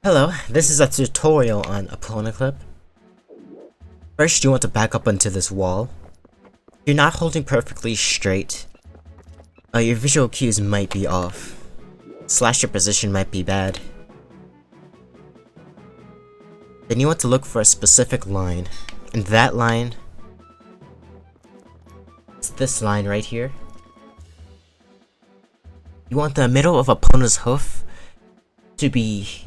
Hello, this is a tutorial on Epona Clip. First, you want to back up onto this wall. If you're not holding perfectly straight, your visual cues might be off. Slash your position might be bad. Then you want to look for a specific line, and that line is this line right here. You want the middle of Epona's hoof to be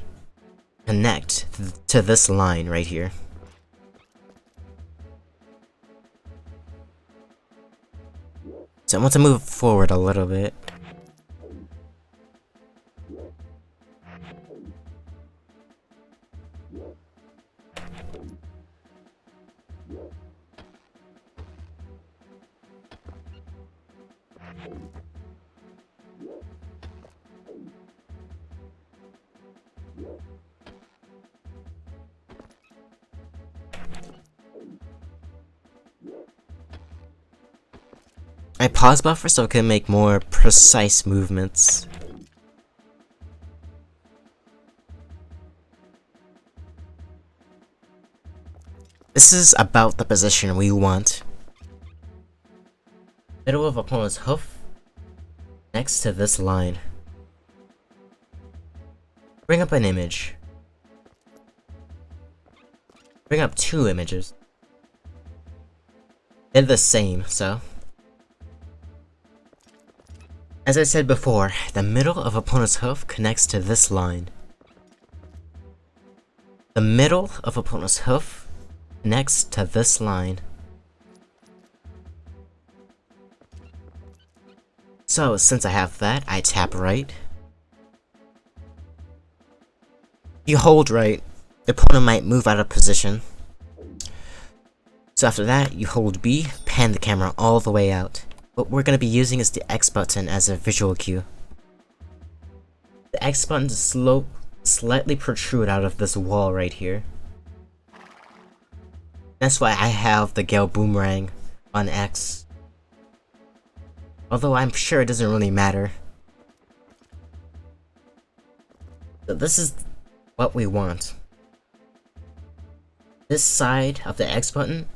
connect to this line right here. So I want to move forward a little bit. I pause buffer so I can make more precise movements. This is about the position we want. Middle of Epona's hoof next to this line. Bring up an image. Bring up two images. They're the same, so. As I said before, the middle of Epona's hoof connects to this line. The middle of Epona's hoof connects to this line. So, since I have that, I tap right. If you hold right, Epona might move out of position. So after that, you hold B, pan the camera all the way out. What we're going to be using is the X button as a visual cue. The X button is slightly protrude out of this wall right here. That's why I have the Gale Boomerang on X. Although I'm sure it doesn't really matter. So this is what we want. This side of the X button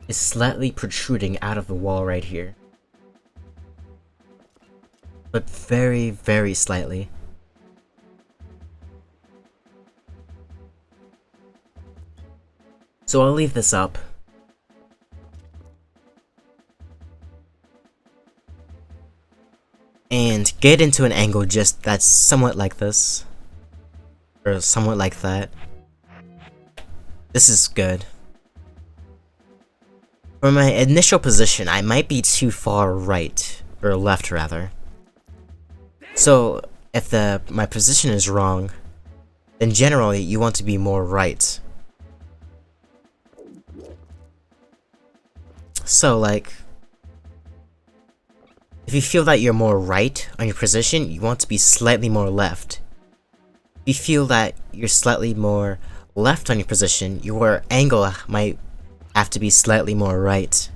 is slightly protruding out of the wall right here. But very, very slightly. So I'll leave this up. And get into an angle just that's somewhat like this. Or somewhat like that. This is good. For my initial position, I might be too far right, or left rather. So, if my position is wrong, then generally you want to be more right. So like, if you feel that you're more right on your position, you want to be slightly more left. If you feel that you're slightly more left on your position, your angle might have to be slightly more right.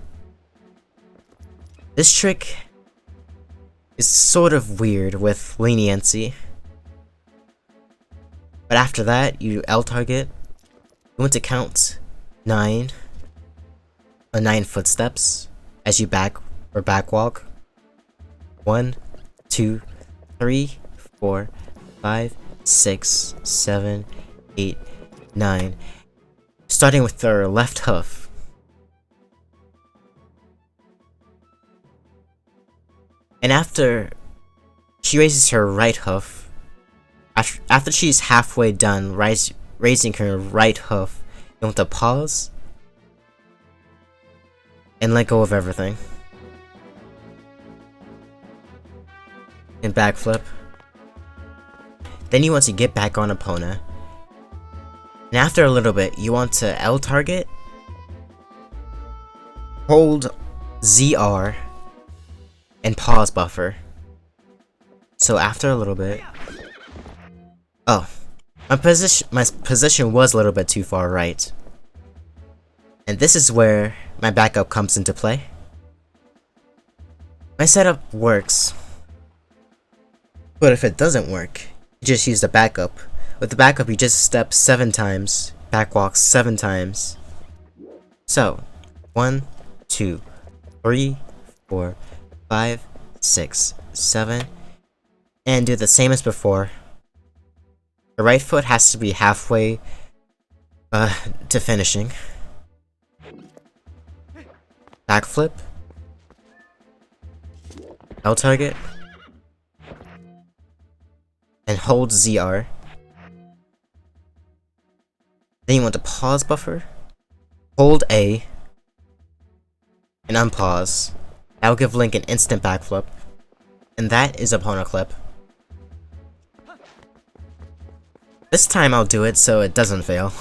This trick is sort of weird with leniency. But after that, you L target. You want to count 9 footsteps as you back walk. 1, 2, 3, 4, 5, 6, 7, 8, 9. Starting with their left hoof. And after she raises her right hoof, after she's halfway done raising her right hoof, you want to pause and let go of everything. And backflip. Then you want to get back on Epona. And after a little bit, you want to L target, hold ZR, and pause buffer. So after a little bit, oh, my position was a little bit too far right. And this is where my backup comes into play. My setup works, but if it doesn't work, you just use the backup. With the backup, you just step 7 times, backwalk 7 times. So, 1, 2, 3, 4, 5, 6, 7, and do the same as before. The right foot has to be halfway to finishing. Backflip. L target. And hold ZR. Then you want to pause buffer. Hold A. And unpause. That'll give Link an instant backflip. And that is Epona Clip. This time I'll do it so it doesn't fail.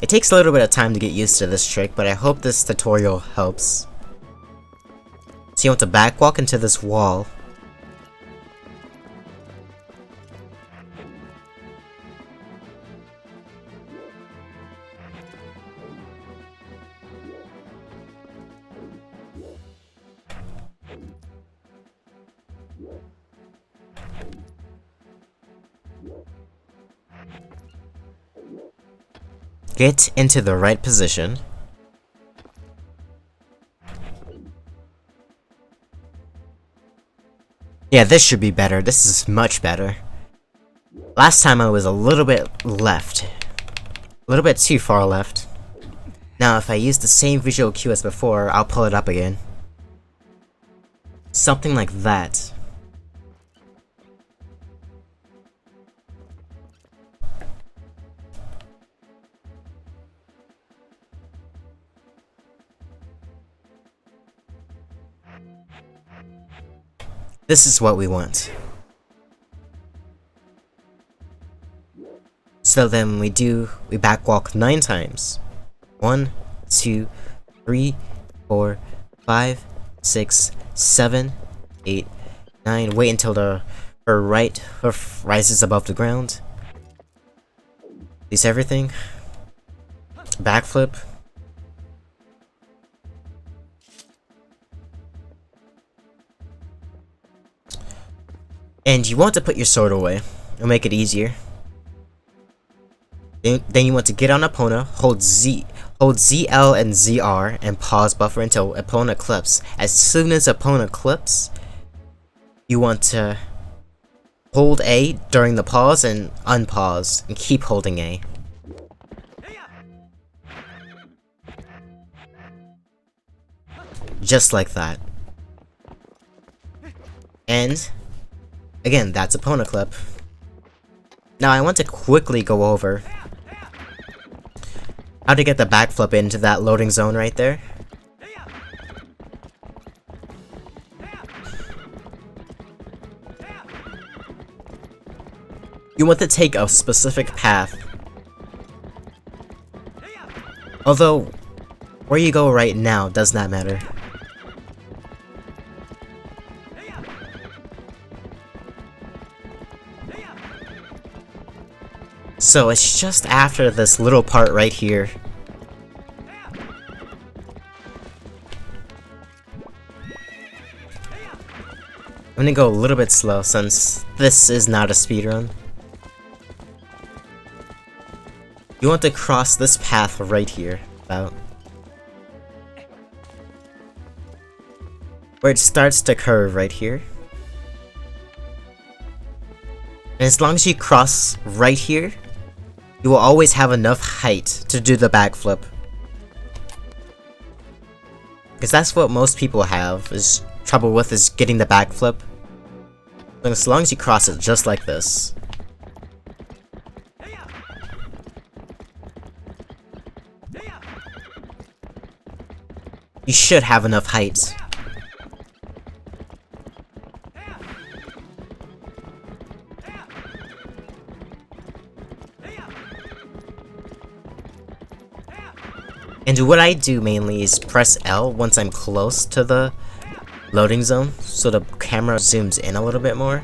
It takes a little bit of time to get used to this trick, but I hope this tutorial helps. So you want to backwalk into this wall. Get into the right position. Yeah, this should be better. This is much better. Last time I was a little bit left. A little bit too far left. Now if I use the same visual cue as before, I'll pull it up again. Something like that. This is what we want. So then we backwalk 9 times. 1, 2, 3, 4, 5, 6, 7, 8, 9. Wait until her right hoof rises above the ground. Release everything. Backflip. And you want to put your sword away. It'll make it easier. Then you want to get on Epona, hold ZL and ZR, and pause buffer until Epona clips. As soon as Epona clips, you want to hold A during the pause and unpause, and keep holding A. Just like that. And again, that's Epona Clip. Now I want to quickly go over how to get the backflip into that loading zone right there. You want to take a specific path. Although, where you go right now does not matter. So it's just after this little part right here. I'm gonna go a little bit slow since this is not a speedrun. You want to cross this path right here, about where it starts to curve right here. And as long as you cross right here, you will always have enough height to do the backflip. Because that's what most people have, is trouble with, is getting the backflip. And as long as you cross it just like this. You should have enough height. And what I do mainly is press L once I'm close to the loading zone, so the camera zooms in a little bit more.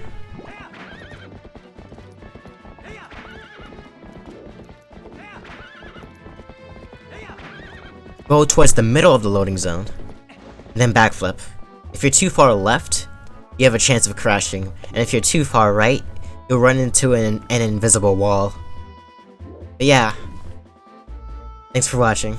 Go towards the middle of the loading zone, and then backflip. If you're too far left, you have a chance of crashing, and if you're too far right, you'll run into an invisible wall. But yeah, thanks for watching.